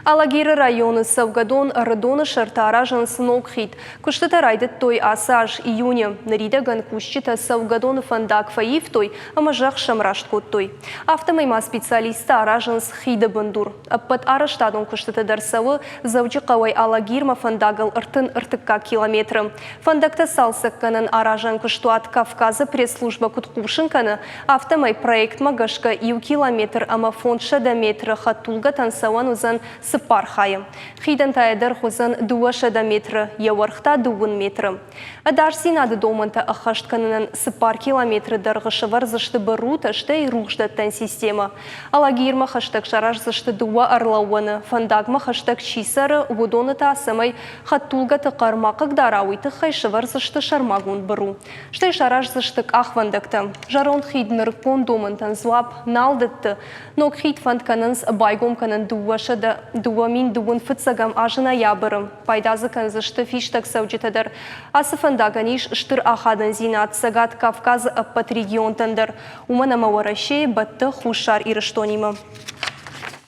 Алагир районы Савгадон Радона Шартаражан Снокхит. Куштата райдет той асаж июня. Наридаган кущита Савгадон Фандак Фаив той, амажах Шамрашткот той. Автомайма специалиста аражан Схида Бандур. Аппат араштадон куштата дарсавы завджи кавай Алагирма Фандагал Иртын Иртыкка километры. Фандакта салсакканан аражан куштуат Кавказа пресс-служба Куткушинкана. Автомай проект Магашка ию километр ама фонд шадаметра хатулга тансаван узан Сыпар хайым. Хидан тайдар хузан 2 метра, явархта 2 метра. Адарсин ады доманта ахаштканынан Сыпар километры дарғышы варзышты барута штай рухждаттан система. Алагирма хаштаг шаражзышты 2 арлауаны, фандагма хаштаг чисары водоната асамай хаттулга тақармақық дарауиты хайшы варзышты шармагун бару. Штай шаражзыштык ахвандакта. Жарон хидныр пон домантан злап налдытты, ног хид фандкананс байгомканан 2 фыцагам ажына ябырым. Пайдазы канзышты фиштак саудитадар. Асыфандаганиш штыр ахадан зинат сагат Кавказ аппат регион тандыр. Умана мавараши батты хушар ирыштонима.